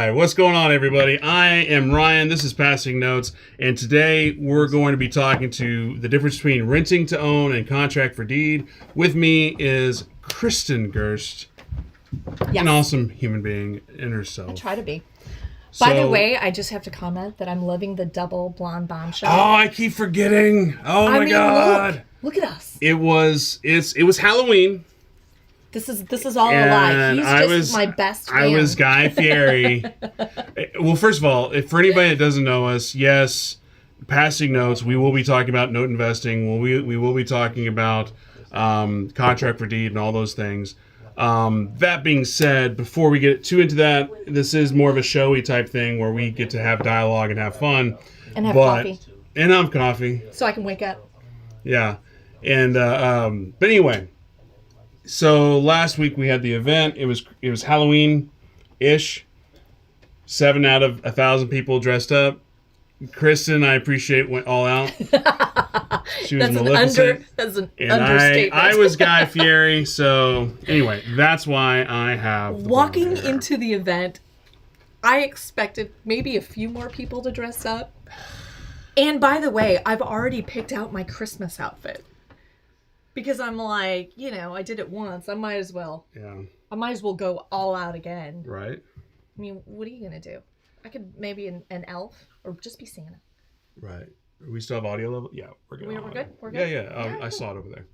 right, what's going on, everybody? I am Ryan. This is Passing Notes, and today we're going to be talking to the difference between renting to own and contract for deed. With me is KRISTIN GERST, an awesome human being in herself. I try to be. By the way, I just have to comment that I'm loving the double blonde bombshell. Oh, I keep forgetting. Oh my God! Look at us. It was Halloween. This is all a lie. He's just my best fan. I was Guy Fieri. Well, first of all, for anybody that doesn't know us, yes, Passing Notes, we will be talking about note investing. We will be talking about contract for deed and all those things. That being said, before we get too into that, this is more of a showy type thing where we get to have dialogue and have fun. And have coffee. And have coffee. So I can wake up. Yeah. And but anyway, so last week we had the event. It was Halloween-ish. 7 out of 1,000 people dressed up. KRISTIN, I appreciate, went all out. She was Maleficent. That's an and understatement. I was Guy Fieri. So anyway, that's why I have walking into the event. I expected maybe a few more people to dress up. And by the way, I've already picked out my Christmas outfit. Because I'm like, I did it once. I might as well. Yeah. I might as well go all out again. Right. I mean, what are you going to do? I could maybe an elf or just be Santa. Right. We still have audio level? Yeah, we're good. We're good? We're good? Yeah. I saw it over there.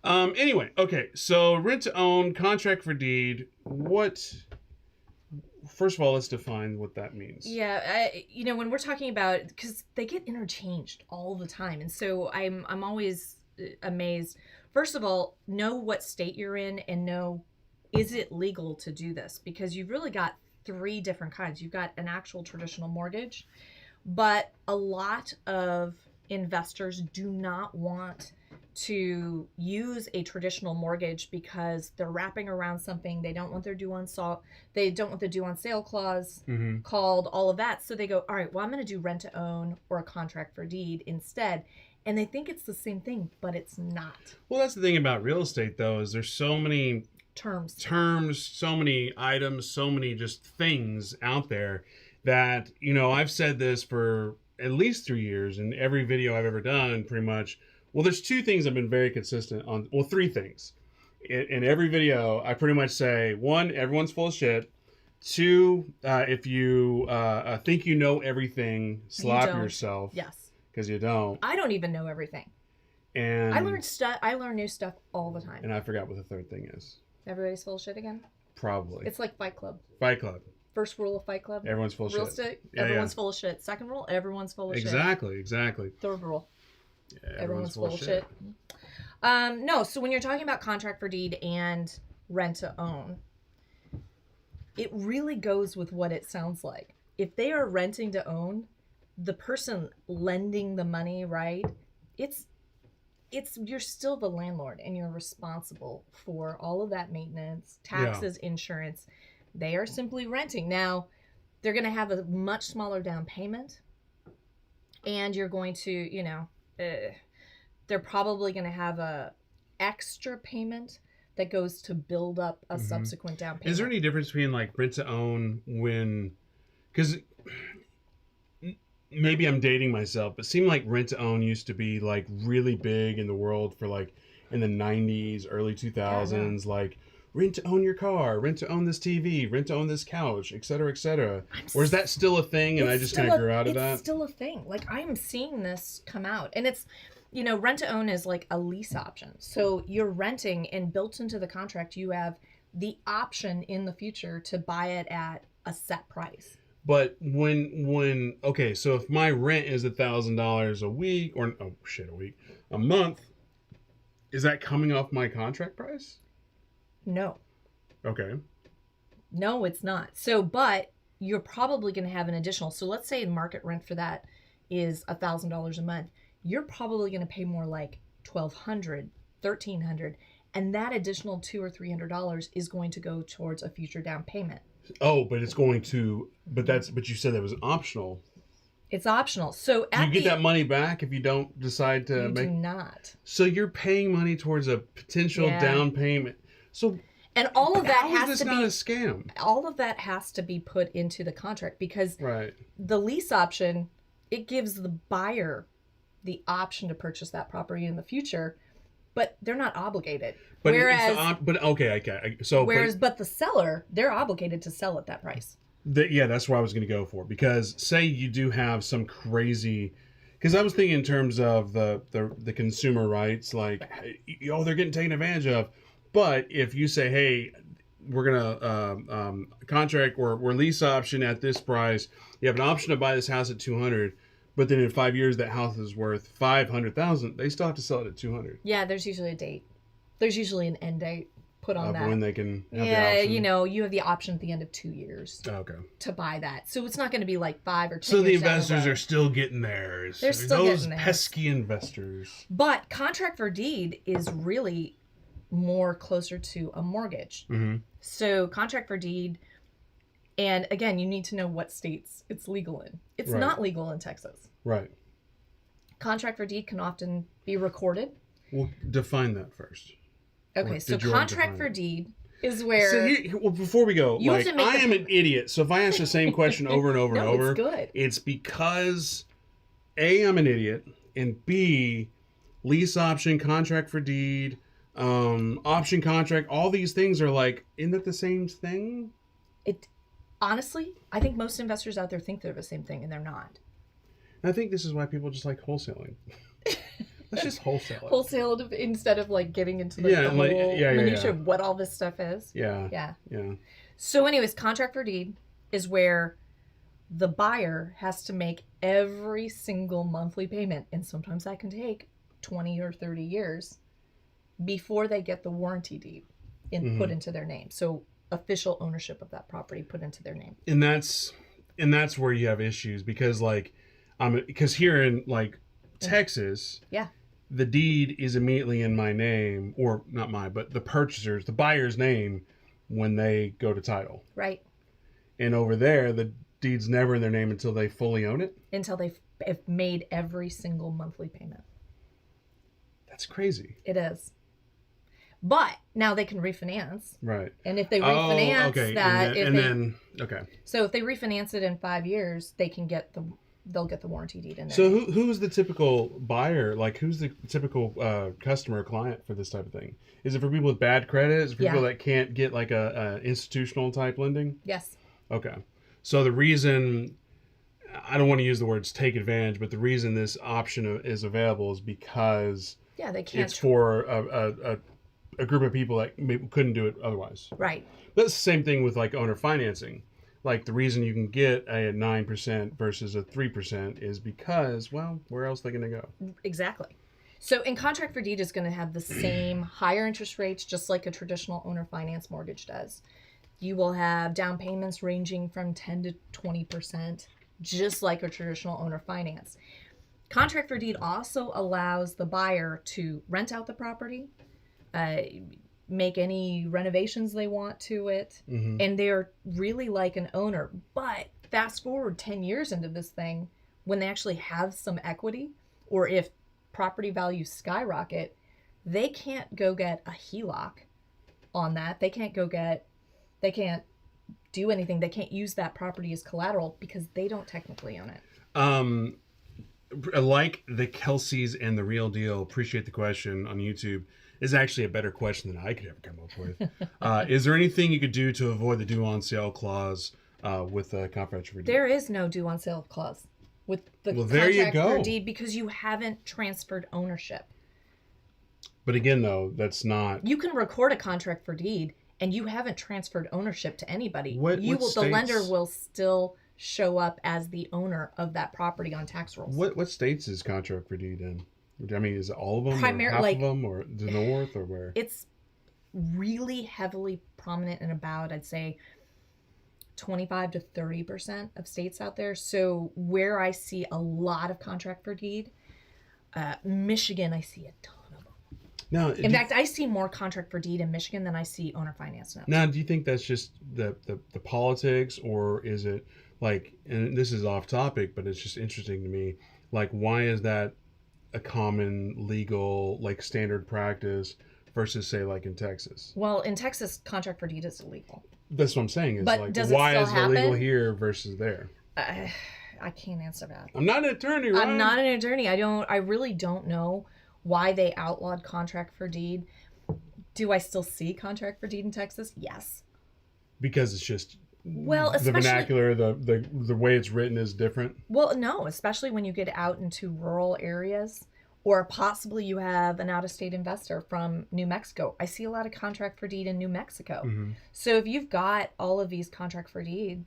Anyway, okay. So rent to own, contract for deed. First of all, let's define what that means. Yeah, when we're talking about, because they get interchanged all the time, and so I'm always amazed. First of all, know what state you're in and know, is it legal to do this? Because you've really got 3 different kinds. You've got an actual traditional mortgage, but a lot of investors do not want to use a traditional mortgage because they're wrapping around something. They don't want their due on sale clause called, all of that. So they go, all right, well, I'm going to do rent to own or a contract for deed instead. And they think it's the same thing, but it's not. Well, that's the thing about real estate, though, is there's so many terms, so many items, so many just things out there that, I've said this for at least 3 years in every video I've ever done, pretty much. Well, there's 2 things I've been very consistent on. Well, 3 things. In every video, I pretty much say, 1, everyone's full of shit. 2, if you think you know everything, slap yourself. Yes. Because you don't. I don't even know everything. And I learn new stuff all the time. And I forgot what the 3rd thing is. Everybody's full of shit again? Probably. It's like Fight Club. Fight Club. First rule of Fight Club. Everyone's full of Real shit. estate, everyone's full of shit. 2nd rule, everyone's full of shit. Exactly. 3rd rule. Yeah, everyone's full of shit. No, so when you're talking about contract for deed and rent to own, it really goes with what it sounds like. If they are renting to own, the person lending the money, right? It's you're still the landlord and you're responsible for all of that maintenance, taxes, insurance. They are simply renting. Now, they're going to have a much smaller down payment, and you're going to, they're probably going to have a extra payment that goes to build up a subsequent down payment. Is there any difference between like rent to own because maybe I'm dating myself, but it seemed like rent to own used to be like really big in the world for like in the 90s, early 2000s, like rent to own your car, rent to own this TV, rent to own this couch, et cetera, et cetera. Or is that still a thing and I just kind of grew out of that? It's still a thing. Like I'm seeing this come out, and it's, rent to own is like a lease option. So you're renting, and built into the contract, you have the option in the future to buy it at a set price. But okay, so if my rent is $1,000 a week, or a month, is that coming off my contract price? No. Okay. No, it's not. So, but you're probably going to have an additional. So let's say market rent for that is $1,000 a month. You're probably going to pay more like $1,200, $1,300, and that additional $200 or $300 is going to go towards a future down payment. Oh, but it's going to. But you said that was optional. It's optional. So do you get that money back if you don't decide to make? You do not. So you're paying money towards a potential down payment. So And all of that How is this not a scam? All of that has to be put into the contract because right. the lease option, it gives the buyer the option to purchase that property in the future, but they're not obligated. But whereas, but the seller, they're obligated to sell at that price. That's where I was going to go for, because say you do have some crazy, because I was thinking in terms of the consumer rights, like, they're getting taken advantage of. But if you say, hey, we're gonna contract or lease option at this price, you have an option to buy this house at $200, but then in 5 years that house is worth $500,000, they still have to sell it at $200. Yeah, there's usually a date. There's usually an end date put on that. When they can have the option. You have the option at the end of 2 years. Okay. To buy that, so it's not going to be like 5 or 10. So the investors are still getting theirs. They're still those getting theirs. Pesky investors. But contract for deed is really more closer to a mortgage. Mm-hmm. So contract for deed, and again, you need to know what states it's legal in. It's not legal in Texas. Right. Contract for deed can often be recorded. Well, define that first. Okay, so contract for deed is where... before we go, I am an idiot, so if I ask the same question over and over and over, it's good. It's because A, I'm an idiot, and B, lease option, contract for deed, option contract, all these things are like, isn't that the same thing? Honestly, I think most investors out there think they're the same thing, and they're not. I think this is why people just like wholesaling. Let's just wholesale it. Wholesale instead of like getting into the whole minutia of what all this stuff is. Yeah. So anyways, contract for deed is where the buyer has to make every single monthly payment, and sometimes that can take 20 or 30 years before they get the warranty deed put into their name. So official ownership of that property put into their name. And that's where you have issues, because because here in Texas, the deed is immediately in my name, or not mine, but the buyer's name when they go to title. Right. And over there, the deed's never in their name until they fully own it. Until they've made every single monthly payment. That's crazy. It is. But now they can refinance. Right. And if they refinance So if they refinance it in 5 years, they'll get the warranty deed in there. So who's the typical buyer? Like, who's the typical customer or client for this type of thing? Is it for people with bad credit? Is it for people that can't get like a institutional type lending? Yes. Okay. So the reason, I don't want to use the words take advantage, but the reason this option is available is because they can't. It's for a group of people that couldn't do it otherwise. Right. That's the same thing with like owner financing. Like, the reason you can get a 9% versus a 3% is because, well, where else are they going to go? Exactly. So in contract for deed is going to have the same higher interest rates, just like a traditional owner finance mortgage does. You will have down payments ranging from 10 to 20%, just like a traditional owner finance. Contract for deed also allows the buyer to rent out the property, make any renovations they want to it, and they're really like an owner. But fast forward 10 years into this thing, when they actually have some equity, or if property values skyrocket, they can't go get a HELOC on that. They can't do anything. They can't use that property as collateral because they don't technically own it. Like the Kelseys and the Real Deal, appreciate the question on YouTube, is actually a better question than I could ever come up with. Is there anything you could do to avoid the due on sale clause with a contract for deed? There is no due on sale clause with the contract for deed because you haven't transferred ownership. But again, though, that's not... You can record a contract for deed and you haven't transferred ownership to anybody. The lender will still show up as the owner of that property on tax rolls. What states is contract for deed in? I mean, is it all of them, or half of them, or the north, or where? It's really heavily prominent in about, I'd say, 25 to 30% of states out there. So where I see a lot of contract for deed, Michigan, I see a ton of them. Now, in fact, I see more contract for deed in Michigan than I see owner finance now. Now, do you think that's just the politics, or is it like, and this is off topic, but it's just interesting to me, like, why is that a common legal, like, standard practice versus say like in Texas? Well, in Texas, contract for deed is illegal. That's what I'm saying. Is But like, does it why still is it happen? illegal here versus there? I can't answer that. I'm not an attorney, right? I'm not an attorney. I really don't know why they outlawed contract for deed. Do I still see contract for deed in Texas? Yes. Because it's just the vernacular, the way it's written is different. Well, no, especially when you get out into rural areas, or possibly you have an out-of-state investor from New Mexico. I see a lot of contract for deed in New Mexico. Mm-hmm. So if you've got all of these contract for deed,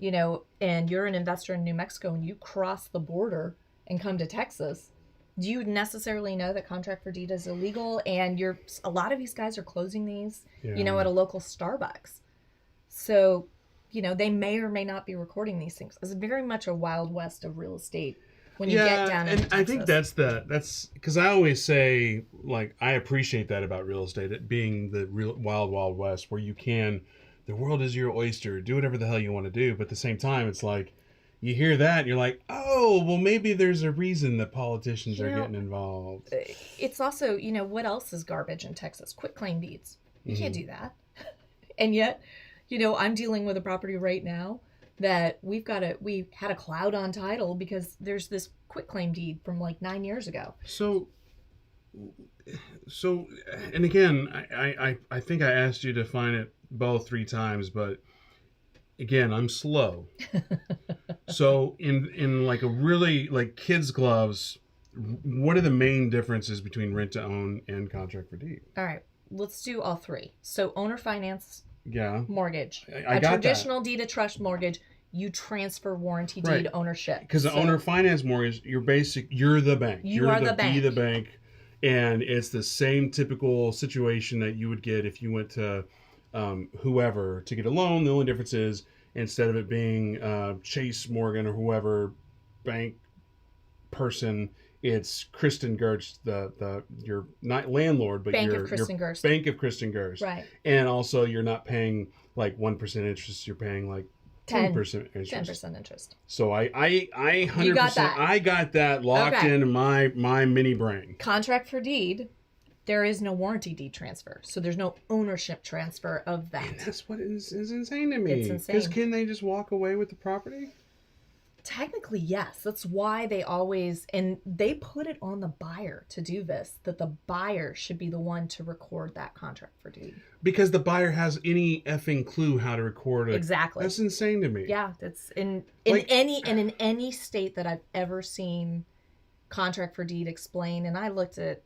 and you're an investor in New Mexico and you cross the border and come to Texas, do you necessarily know that contract for deed is illegal? And a lot of these guys are closing these, at a local Starbucks. So, they may or may not be recording these things. It's very much a wild west of real estate when you get down into Texas. I think that's because I always say, like, I appreciate that about real estate, it being the real wild, wild west where the world is your oyster, do whatever the hell you want to do. But at the same time, it's like, you hear that and you're like, oh, well, maybe there's a reason that politicians are getting involved. It's also, what else is garbage in Texas? Quitclaim deeds. You can't do that. And yet, I'm dealing with a property right now that we had a cloud on title because there's this quitclaim deed from like 9 years ago. So, and again, I think I asked you to find it both 3 times, but again, I'm slow. So in like a really like kids gloves, what are the main differences between rent to own and contract for deed? All right, let's do all 3. So owner finance, mortgage, I got traditional deed of trust mortgage, you transfer warranty deed ownership. Because the owner finance mortgage, you're the bank. You're the bank. Be the bank, and it's the same typical situation that you would get if you went to whoever to get a loan. The only difference is instead of it being Chase Morgan or whoever bank person, it's KRISTIN GERST, your not landlord, but Bank your of KRISTIN GERST. Bank of KRISTIN GERST. Right. And also, you're not paying like 1% interest. You're paying like 10% interest. 10% interest. So I 100%. You got that. I got that locked in my mini brain. Contract for deed. There is no warranty deed transfer, so there's no ownership transfer of that. And that's what is insane to me. It's insane. Because can they just walk away with the property? Technically, yes. That's why they put it on the buyer to do this, that the buyer should be the one to record that contract for deed. Because the buyer has any effing clue how to record it. Exactly. That's insane to me. Yeah, that's in any state that I've ever seen contract for deed explained, and I looked at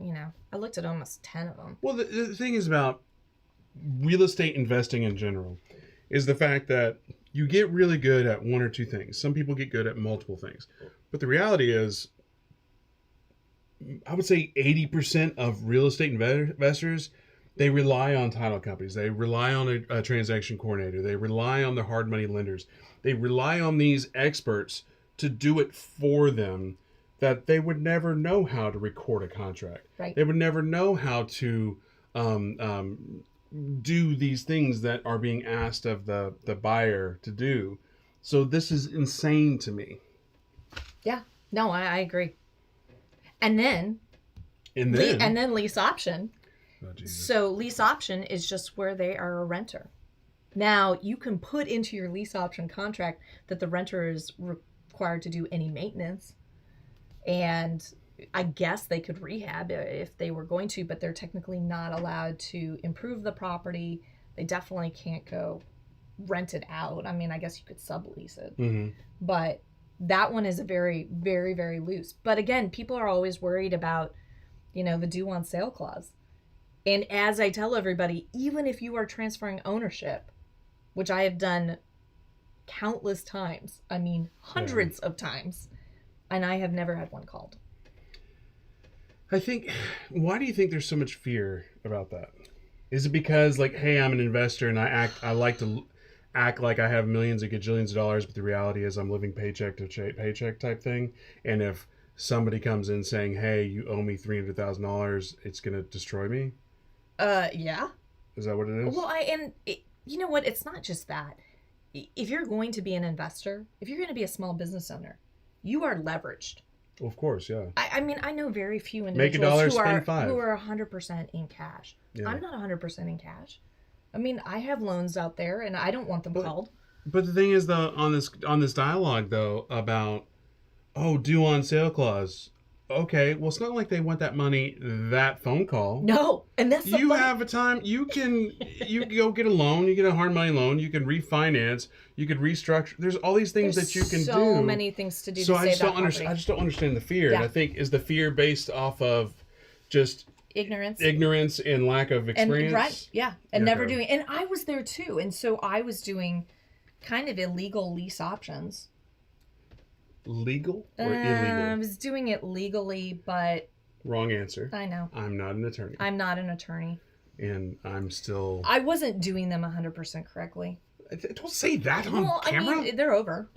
almost 10 of them. Well, the thing is about real estate investing in general is the fact that you get really good at 1 or 2 things. Some people get good at multiple things. But the reality is, I would say 80% of real estate investors, they rely on title companies. They rely on a transaction coordinator. They rely on the hard money lenders. They rely on these experts to do it for them, that they would never know how to record a contract. Right. They would never know how to do these things that are being asked of the buyer to do. So this is insane to me. Yeah. No, I agree. And then lease option. Oh, so lease option is just where they are a renter. Now, you can put into your lease option contract that the renter is required to do any maintenance. And I guess they could rehab if they were going to, but they're technically not allowed to improve the property. They definitely can't go rent it out. I mean, I guess you could sublease it. Mm-hmm. But that one is a very, very, very loose. But again, people are always worried about, the due on sale clause. And as I tell everybody, even if you are transferring ownership, which I have done countless times, I mean, hundreds of times, and I have never had one called. Why do you think there's so much fear about that? Is it because, like, hey, I'm an investor and I like to act like I have millions or gajillions of dollars, but the reality is I'm living paycheck to paycheck type thing. And if somebody comes in saying, hey, you owe me $300,000, it's going to destroy me? Yeah. Is that what it is? Well, you know what? It's not just that. If you're going to be an investor, if you're going to be a small business owner, you are leveraged. Of course, yeah. I mean, I know very few Make individuals $1, spend $5. who are 100% in cash. Yeah. I'm not 100% in cash. I mean, I have loans out there, and I don't want them called. But the thing is, though, on this dialogue, though, about, due on sale clause. Okay, well, it's not like they want that money that phone call. No, and that's you have a time. You can go get a loan. You get a hard money loan. You can refinance. You could restructure. There's all these things that you can do. So many things to do. So to I just don't understand. I just don't understand the fear. And I think is the fear based off of just ignorance and lack of experience. And, right? Yeah, and never doing. And I was there too, and so I was doing kind of illegal lease options. Legal or illegal? I was doing it legally, but... Wrong answer. I know. I'm not an attorney. I'm not an attorney. And I'm still... I wasn't doing them 100% correctly. Don't say that on camera. I mean, they're over.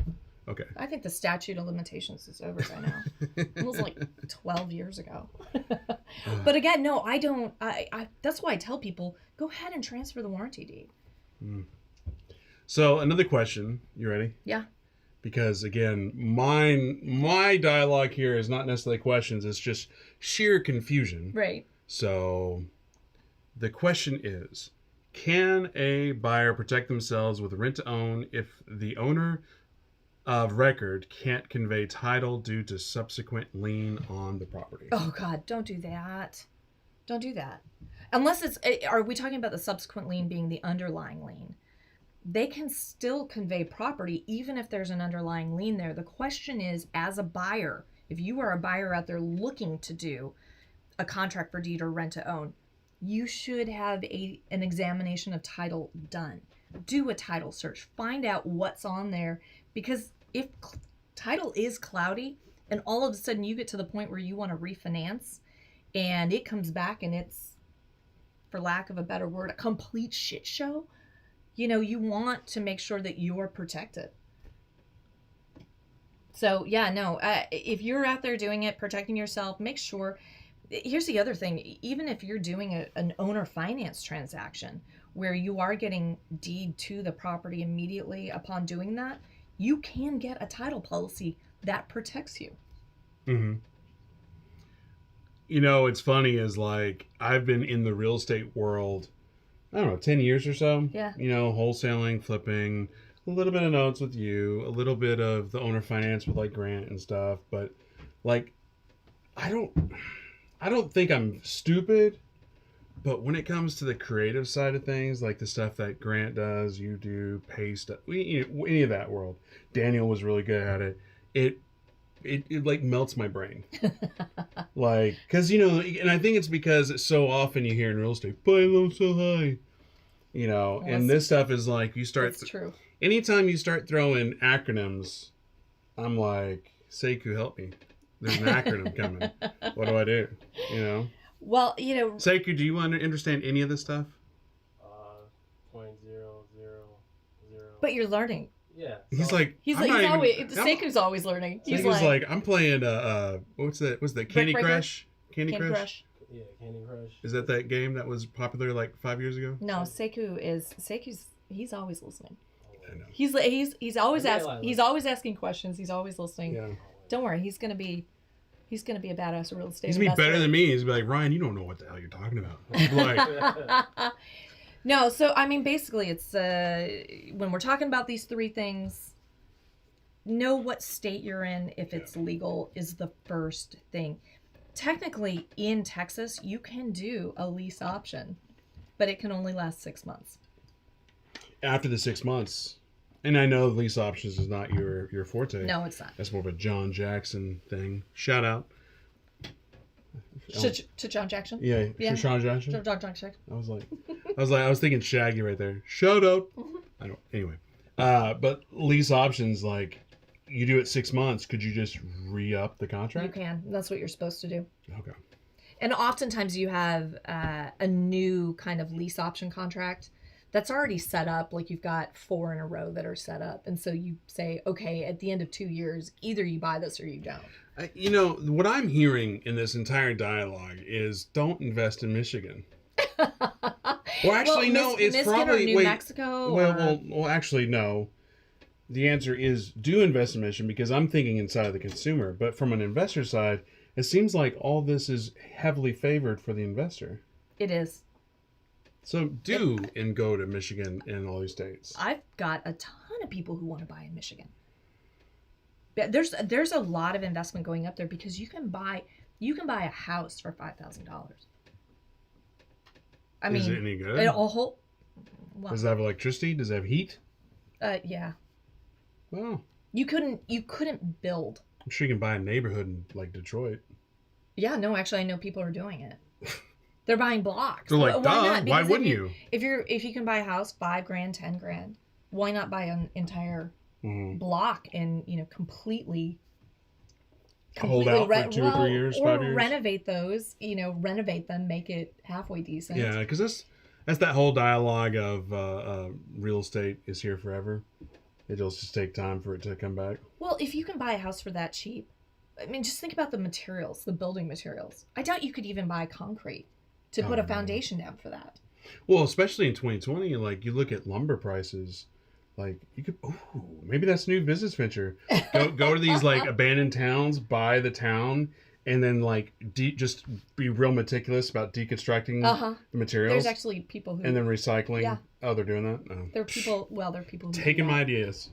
Okay. I think the statute of limitations is over by now. It was like 12 years ago. But again, no, I don't... that's why I tell people, go ahead and transfer the warranty deed. So, another question. You ready? Yeah. Because again, my dialogue here is not necessarily questions, it's just sheer confusion. Right. So the question is, can a buyer protect themselves with rent to own if the owner of record can't convey title due to subsequent lien on the property? Oh God, don't do that. Don't do that. Unless are we talking about the subsequent lien being the underlying lien? They can still convey property even if there's an underlying lien there. The question is, as a buyer, if you are a buyer out there looking to do a contract for deed or rent to own, you should have an examination of title done. Do a title search. Find out what's on there, because if title is cloudy and all of a sudden you get to the point where you want to refinance and it comes back and it's, for lack of a better word, a complete shit show, you want to make sure that you're protected. So, yeah, no, if you're out there doing it, protecting yourself, make sure. Here's the other thing. Even if you're doing an owner finance transaction where you are getting deed to the property immediately upon doing that, you can get a title policy that protects you. Mm-hmm. It's funny is like I've been in the real estate world, I don't know, 10 years or so. Yeah. Wholesaling, flipping, a little bit of notes with you, a little bit of the owner finance with like Grant and stuff. But like, I don't think I'm stupid, but when it comes to the creative side of things, like the stuff that Grant does, you do, pay stuff, any of that world, Daniel was really good at it. It like melts my brain. Like, because, and I think it's because so often you hear in real estate, buy low so high, and this stuff is like, you start, that's true. Anytime you start throwing acronyms, I'm like, Sekou, help me. There's an acronym coming. What do I do? Well, Sekou, do you understand any of this stuff? 0.000. But you're learning. Yeah. He's Sekou's always learning. He's like, I'm playing what's that? Candy Crush? Candy Crush? Yeah, Candy Crush. Is that game that was popular like 5 years ago? No, Sekou's he's always listening. I know. He's always asking questions. He's always listening. Yeah. Don't worry, he's gonna be a badass real estate investor. He's gonna be better than me. He's gonna be like, Ryan, you don't know what the hell you're talking about. Like, no, so I mean, basically, it's when we're talking about these three things, know what state you're in. If it's legal, is the first thing. Technically, in Texas, you can do a lease option, but it can only last 6 months. After the 6 months, and I know lease options is not your forte. No, it's not. That's more of a John Jackson thing. Shout out. To John Jackson? Yeah. Sean Jackson? John Jackson. I was thinking Shaggy right there. Shout out. I don't. Anyway, but lease options, like, you do it 6 months. Could you just re-up the contract? You can. That's what you're supposed to do. Okay. And oftentimes you have a new kind of lease option contract that's already set up. Like, you've got 4 in a row that are set up. And so you say, okay, at the end of 2 years, either you buy this or you don't. What I'm hearing in this entire dialogue is don't invest in Michigan. Well, actually, no. It's Michigan probably or New Mexico. Well, actually, no. the answer is do invest in Michigan because I'm thinking inside of the consumer. But from an investor side, it seems like all this is heavily favored for the investor. It is. So do and go to Michigan and all these states. I've got a ton of people who want to buy in Michigan. There's a lot of investment going up there because you can buy a house for $5,000. I mean, is it any good? Well, does it have electricity? Does it have heat? Yeah. Well, you couldn't build. I'm sure you can buy a neighborhood in like Detroit. Yeah, no, actually, I know people are doing it. They're buying blocks. They're like, why not? Why wouldn't you? If you can buy a house, $5,000, $10,000, why not buy an entire block and completely hold out for 2 or 3 years, 5 years, renovate those. Renovate them, make it halfway decent. Yeah, because that's that whole dialogue of real estate is here forever. It'll just take time for it to come back. Well, if you can buy a house for that cheap, I mean, just think about the materials, the building materials. I doubt you could even buy concrete to put a foundation down for that. Well, especially in 2020, like you look at lumber prices, like you could, maybe that's a new business venture. Go to these like abandoned towns, buy the town, and then like just be real meticulous about deconstructing the materials. There's actually people who and then recycling. Yeah. Oh, they're doing that. Oh. There are people. Well, there are people who taking my ideas.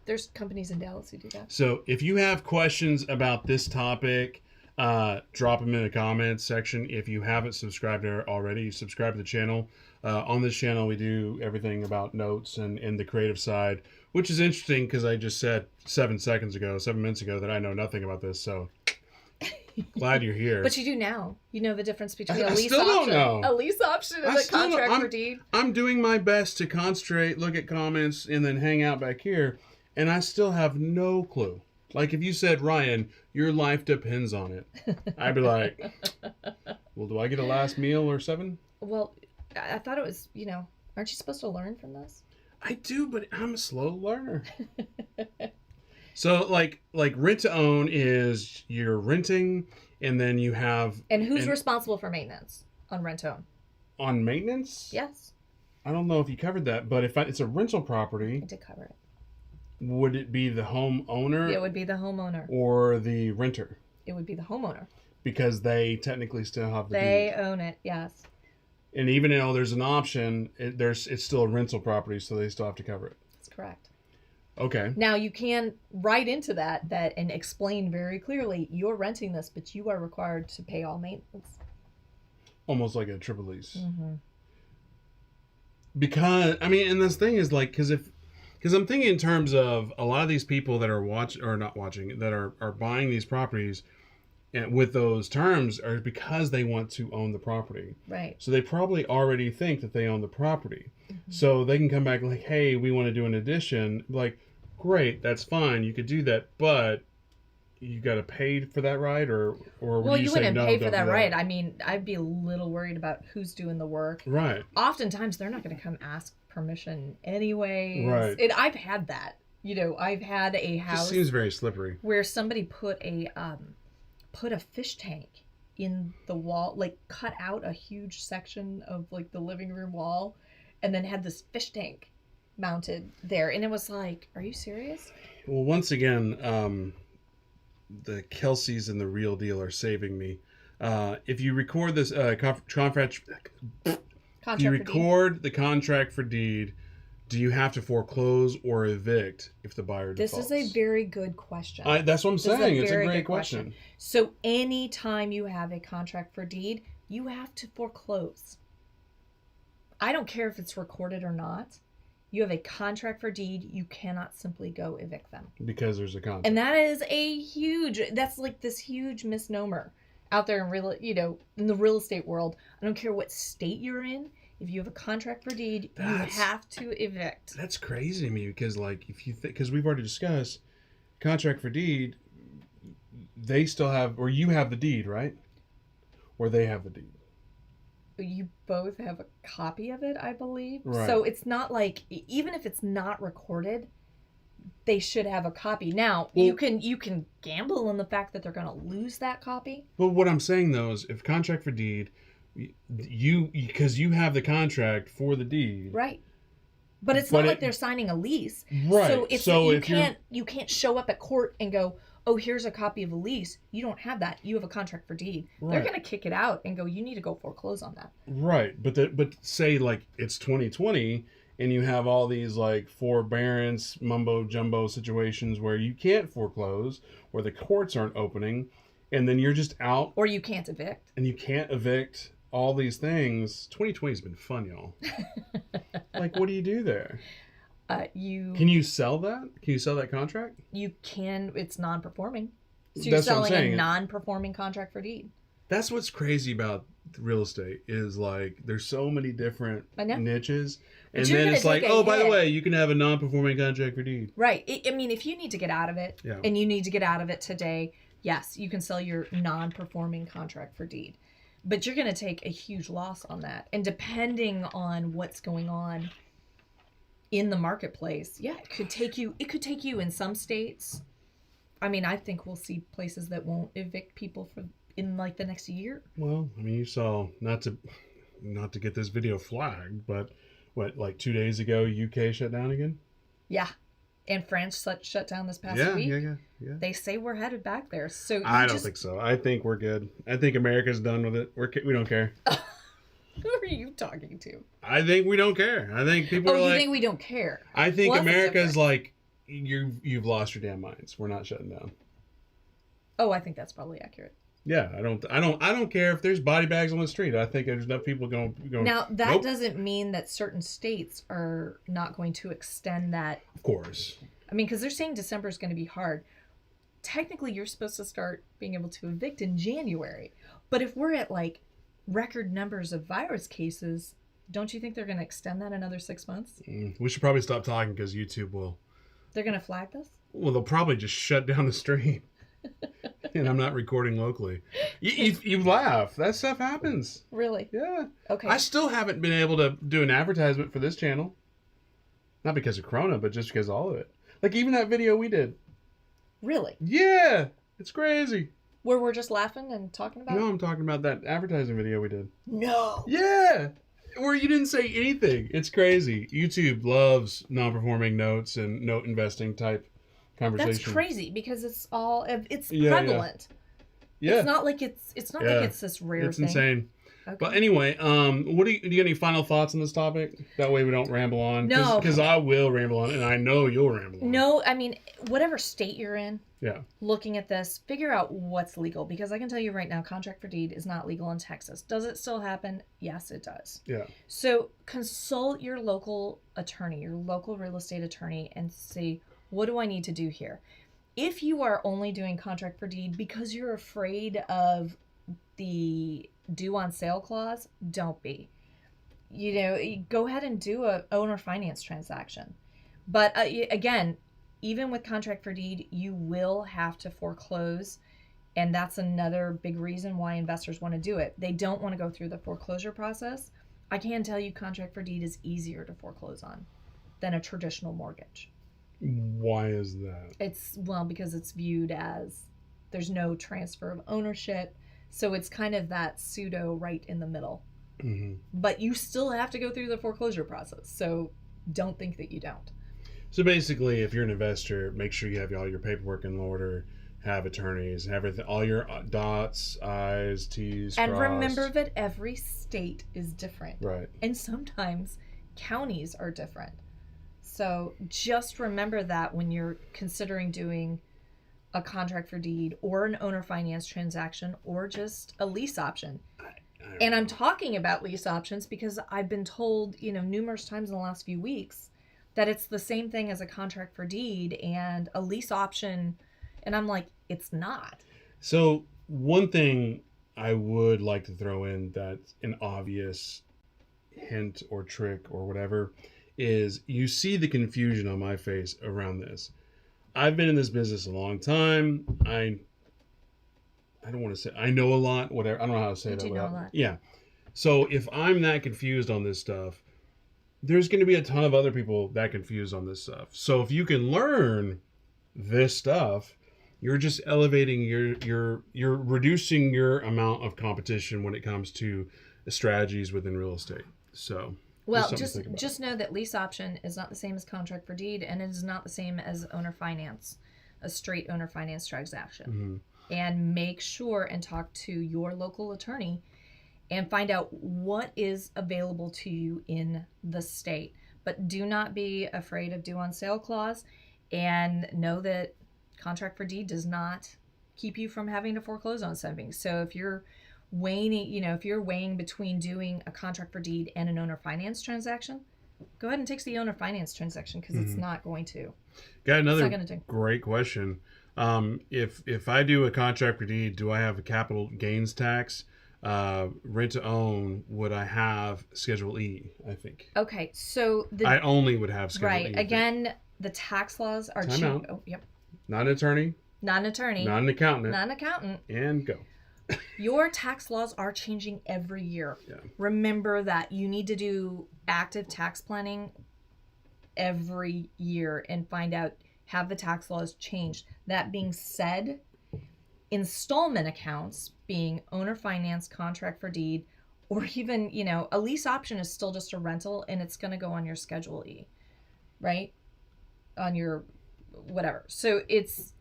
There's companies in Dallas who do that. So if you have questions about this topic, drop them in the comments section. If you haven't subscribed already, subscribe to the channel. On this channel, we do everything about notes and the creative side, which is interesting because I just said 7 minutes ago that I know nothing about this. So glad you're here. But you do now. You know the difference between I still don't know. a lease option and a contract for deed. I'm doing my best to concentrate, look at comments, and then hang out back here, and I still have no clue. Like if you said, Ryan, your life depends on it, I'd be like, well, do I get a last meal or 7? Well, I thought it was, aren't you supposed to learn from this? I do, but I'm a slow learner. So like rent to own is you're renting and then you have... And who's responsible for maintenance on rent to own? On maintenance? Yes. I don't know if you covered that, but if it's a rental property... I did cover it. Would it be the homeowner? It would be the homeowner. Or the renter? It would be the homeowner. Because they technically still have the deed. They own it, yes. And even though there's an option, it's still a rental property, so they still have to cover it. That's correct. Okay. Now you can write into that and explain very clearly you're renting this, but you are required to pay all maintenance. Almost like a triple lease. Mm-hmm. Because and this thing is like because I'm thinking in terms of a lot of these people that are that are buying these properties, and with those terms are because they want to own the property. Right. So they probably already think that they own the property. Mm-hmm. So they can come back like, hey, we want to do an addition. Like, great, that's fine. You could do that, but you got to pay for that, right? Or well, you wouldn't pay for that, right? I mean, I'd be a little worried about who's doing the work. Right. Oftentimes, they're not going to come ask permission anyway. Right. And I've had that. I've had a house. It just seems very slippery. Where somebody put a fish tank in the wall, like cut out a huge section of like the living room wall, and then had this fish tank mounted there, and it was like, are you serious? Well, once again, the Kelseys and the Real Deal are saving me. If you record this contract for deed, do you have to foreclose or evict if the buyer defaults? This is a very good question. That's what I'm saying. It's a great question. So anytime you have a contract for deed, you have to foreclose. I don't care if it's recorded or not. You have a contract for deed, you cannot simply go evict them. Because there's a contract. And that is that's like this huge misnomer out there in the real estate world. I don't care what state you're in. If you have a contract for deed, you have to evict. That's crazy to me because, like, if you because we've already discussed contract for deed, they still have, or you have the deed, right? Or they have the deed. You both have a copy of it, I believe. Right. So it's not like, even if it's not recorded, they should have a copy. Now, you can gamble on the fact that they're going to lose that copy. But what I'm saying though is, if contract for deed, because you have the contract for the deed, right? But it's not like they're signing a lease. Right. So you can't show up at court and go, oh, here's a copy of a lease. You don't have that. You have a contract for deed. Right. They're going to kick it out and go, you need to go foreclose on that. Right. But say like it's 2020 and you have all these like forbearance mumbo jumbo situations where you can't foreclose, or the courts aren't opening, and then you're just out. Or you can't evict. And you can't evict. All these things. 2020 has been fun, y'all. Like, what do you do there? Can you sell that? Can you sell that contract? You can. It's non-performing. So you're selling a non-performing contract for deed. That's what's crazy about real estate is like there's so many different niches, and then it's like, oh, by the way, you can have a non-performing contract for deed. Right. I mean, if you need to get out of it, and you need to get out of it today, yes, you can sell your non-performing contract for deed. But you're going to take a huge loss on that. And depending on what's going on in the marketplace, it could take you in some states. I mean, I think we'll see places that won't evict people in like the next year. Well, I mean, you saw, not to get this video flagged, but what, like 2 days ago, UK shut down again? Yeah. And France shut down this past week. Yeah. They say we're headed back there. So I don't think so. I think we're good. I think America's done with it. We don't care. Who are you talking to? I think we don't care. I think people are like... Oh, you think we don't care? I think America's like, you've lost your damn minds. We're not shutting down. Oh, I think that's probably accurate. Yeah, I don't care if there's body bags on the street. I think there's enough people going. Now that doesn't mean that certain states are not going to extend that. Of course. I mean, because they're saying December is going to be hard. Technically, you're supposed to start being able to evict in January. But if we're at like record numbers of virus cases, don't you think they're going to extend that another 6 months? We should probably stop talking because YouTube will. They're going to flag this? Well, they'll probably just shut down the stream. And I'm not recording locally. You laugh. That stuff happens. Really? Yeah. Okay. I still haven't been able to do an advertisement for this channel. Not because of Corona, but just because of all of it. Like even that video we did. Really? Yeah. It's crazy. Where we're just laughing and talking about it? No, I'm talking about that advertising video we did. No. Yeah. Where you didn't say anything. It's crazy. YouTube loves non-performing notes and note investing type conversation. That's crazy because it's prevalent. Yeah. It's not like it's this rare thing. It's insane. Okay. But anyway, do you get any final thoughts on this topic? That way we don't ramble on. No. Because I will ramble on, and I know you'll ramble on. No, I mean, whatever state you're in, yeah, looking at this, figure out what's legal. Because I can tell you right now, contract for deed is not legal in Texas. Does it still happen? Yes, it does. Yeah. So consult your local attorney, your local real estate attorney, and see, what do I need to do here? If you are only doing contract for deed because you're afraid of the due on sale clause, don't be. Go ahead and do a owner finance transaction. But again, even with contract for deed, you will have to foreclose. And that's another big reason why investors want to do it. They don't want to go through the foreclosure process. I can tell you contract for deed is easier to foreclose on than a traditional mortgage. Why is that? Because it's viewed as there's no transfer of ownership. So it's kind of that pseudo right in the middle. Mm-hmm. But you still have to go through the foreclosure process. So don't think that you don't. So basically, if you're an investor, make sure you have all your paperwork in order, have attorneys, everything, all your dots, I's, T's, and crossed. remember that every state is different. Right. And sometimes counties are different. So just remember that when you're considering doing a contract for deed or an owner finance transaction or just a lease option. And I'm talking about lease options because I've been told, numerous times in the last few weeks that it's the same thing as a contract for deed and a lease option. And I'm like, it's not. So one thing I would like to throw in that's an obvious hint or trick or whatever is you see the confusion on my face around this. I've been in this business a long time. I don't want to say I know a lot, whatever. I don't know how to say that. You do know a lot. Yeah. So if I'm that confused on this stuff, there's going to be a ton of other people that confused on this stuff. So if you can learn this stuff, you're just elevating you're reducing your amount of competition when it comes to strategies within real estate. So Well, just know that lease option is not the same as contract for deed, and it is not the same as owner finance, a straight owner finance transaction. Mm-hmm. And make sure and talk to your local attorney and find out what is available to you in the state. But do not be afraid of due on sale clause, and know that contract for deed does not keep you from having to foreclose on something. So if you're weighing between doing a contract for deed and an owner finance transaction, go ahead and take the owner finance transaction, because it's not going to. Got another great question. If I do a contract for deed, do I have a capital gains tax? Rent to own, would I have Schedule E? I think. Okay, so I only would have Schedule E. Right. Again, the tax laws are changing. Oh, yep. Not an attorney. Not an attorney. Not an accountant. Not an accountant. And go. Your tax laws are changing every year. Yeah. Remember that you need to do active tax planning every year and find out, have the tax laws changed. That being said, installment accounts, being owner finance, contract for deed, or even, a lease option is still just a rental, and it's going to go on your Schedule E, right? On your whatever. So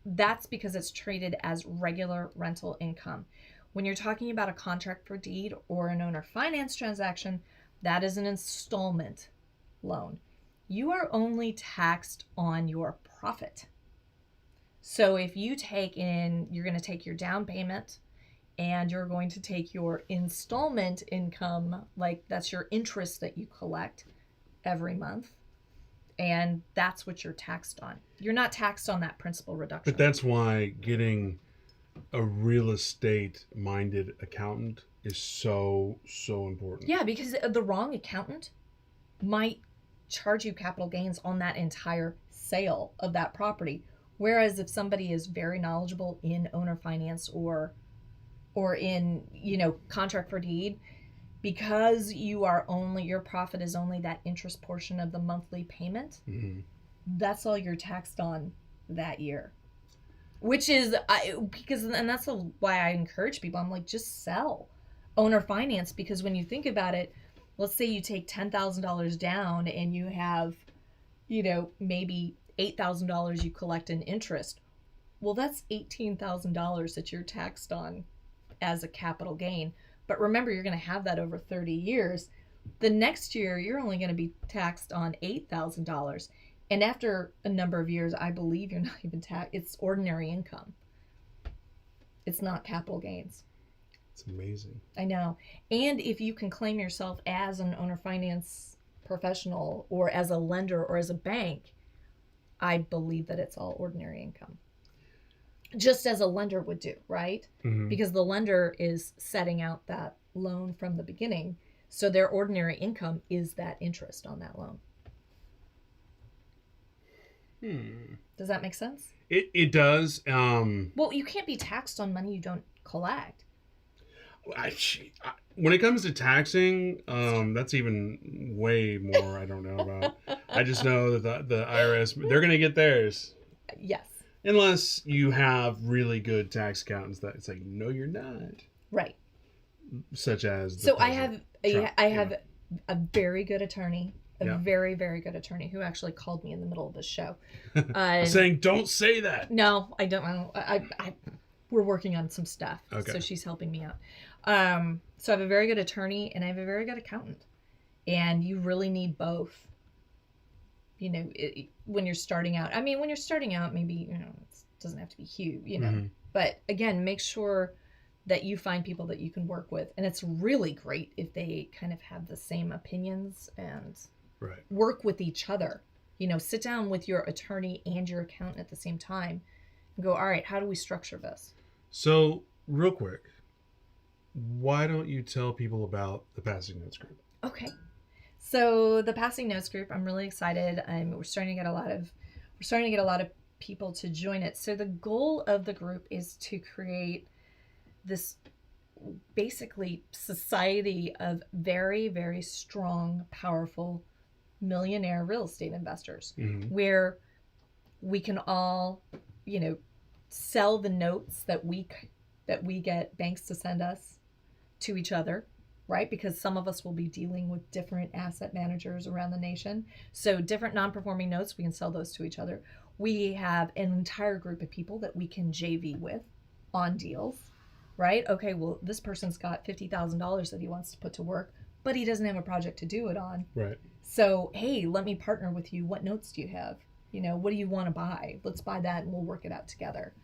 that's because it's treated as regular rental income. When you're talking about a contract for deed or an owner finance transaction, that is an installment loan. You are only taxed on your profit. So if you're going to take your down payment and you're going to take your installment income, like that's your interest that you collect every month, and that's what you're taxed on. You're not taxed on that principal reduction. But that's why getting a real estate minded accountant is so important. Yeah, because the wrong accountant might charge you capital gains on that entire sale of that property. Whereas if somebody is very knowledgeable in owner finance or in, contract for deed, because your profit is only that interest portion of the monthly payment, that's all you're taxed on that year. Which is, and that's why I encourage people. I'm like, just sell owner finance, because when you think about it, let's say you take $10,000 down and you have, maybe $8,000 you collect in interest. Well, that's $18,000 that you're taxed on as a capital gain. But remember, you're going to have that over 30 years. The next year, you're only going to be taxed on $8,000. And after a number of years, I believe you're not even taxed. It's ordinary income. It's not capital gains. It's amazing. I know. And if you can claim yourself as an owner finance professional or as a lender or as a bank, I believe that it's all ordinary income. Just as a lender would do, right? Mm-hmm. Because the lender is setting out that loan from the beginning. So their ordinary income is that interest on that loan. Does that make sense? It does. Well, you can't be taxed on money you don't collect. When it comes to taxing, that's even way more I don't know about. I just know that the IRS, they're going to get theirs. Yes. Unless you have really good tax accountants that it's like, no, you're not. Right. Such as So I have a very good attorney. Very, very good attorney who actually called me in the middle of the show. Saying, don't say that. No, I don't. We're working on some stuff. Okay. So she's helping me out. So I have a very good attorney and I have a very good accountant. And you really need both. When you're starting out. I mean, when you're starting out, maybe, it doesn't have to be huge, Mm-hmm. But again, make sure that you find people that you can work with. And it's really great if they kind of have the same opinions and work with each other. Sit down with your attorney and your accountant at the same time and go, all right, how do we structure this? So, real quick, why don't you tell people about the Passing Notes group? Okay. So the Passing Notes group, I'm really excited. We're starting to get a lot of people to join it. So the goal of the group is to create this basically society of very, very strong, powerful millionaire real estate investors, where we can all, sell the notes that we get banks to send us to each other, right? Because some of us will be dealing with different asset managers around the nation. So different non-performing notes, we can sell those to each other. We have an entire group of people that we can JV with on deals, right? Okay, well, this person's got $50,000 that he wants to put to work, but he doesn't have a project to do it on. Right. So, hey, let me partner with you. What notes do you have? What do you want to buy? Let's buy that and we'll work it out together.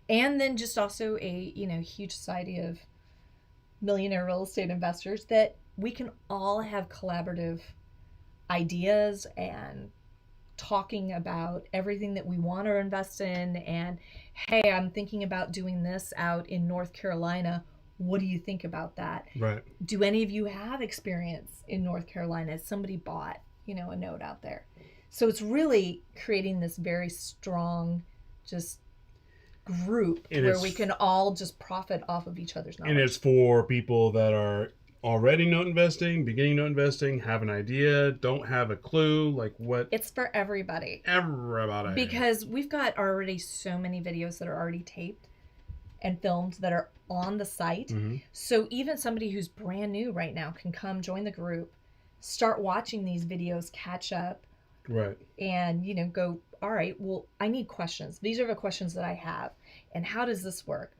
And then just also a, huge society of millionaire real estate investors that we can all have collaborative ideas and talking about everything that we want to invest in. And hey, I'm thinking about doing this out in North Carolina. What do you think about that? Right. Do any of you have experience in North Carolina? Somebody bought, a note out there. So it's really creating this very strong, just group where we can all just profit off of each other's knowledge. And it's for people that are already note investing, beginning note investing, have an idea, don't have a clue, like what. It's for everybody. Everybody. Because we've got already so many videos that are already taped and filmed that are on the site. Mm-hmm. So even somebody who's brand new right now can come join the group, start watching these videos, catch up. Right. And, go, all right, well, I need questions. These are the questions that I have. And how does this work?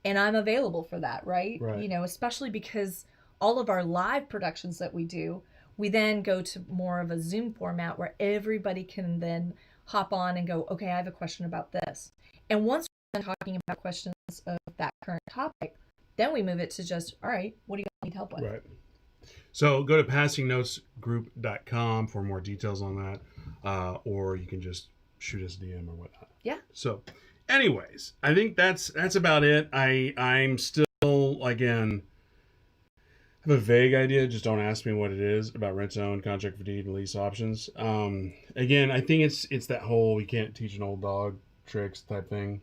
And I'm available for that, right? Right. Especially because all of our live productions that we do, we then go to more of a Zoom format where everybody can then hop on and go, okay, I have a question about this. And once we're done talking about questions of that current topic, then we move it to just, all right, what do you need help with? Right. So go to passingnotesgroup.com for more details on that, or you can just shoot us a DM or whatnot. Yeah. So, anyways, I think that's about it. I'm still, again, have a vague idea. Just don't ask me what it is about rent to own, contract for deed, and lease options. Again, I think it's that whole you can't teach an old dog tricks type thing.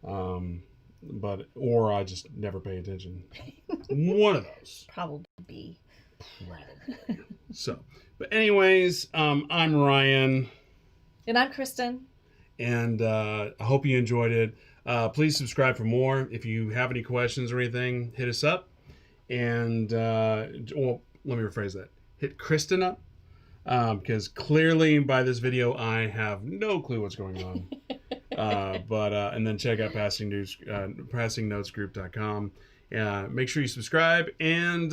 Or I just never pay attention. One of those. Probably. So, but anyways, I'm Ryan. And I'm KRISTIN. And I hope you enjoyed it. Please subscribe for more. If you have any questions or anything, hit us up. And, let me rephrase that. Hit KRISTIN up. Because clearly by this video, I have no clue what's going on. And then check out passingnotesgroup.com. Make sure you subscribe. And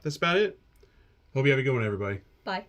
that's about it. Hope you have a good one, everybody. Bye.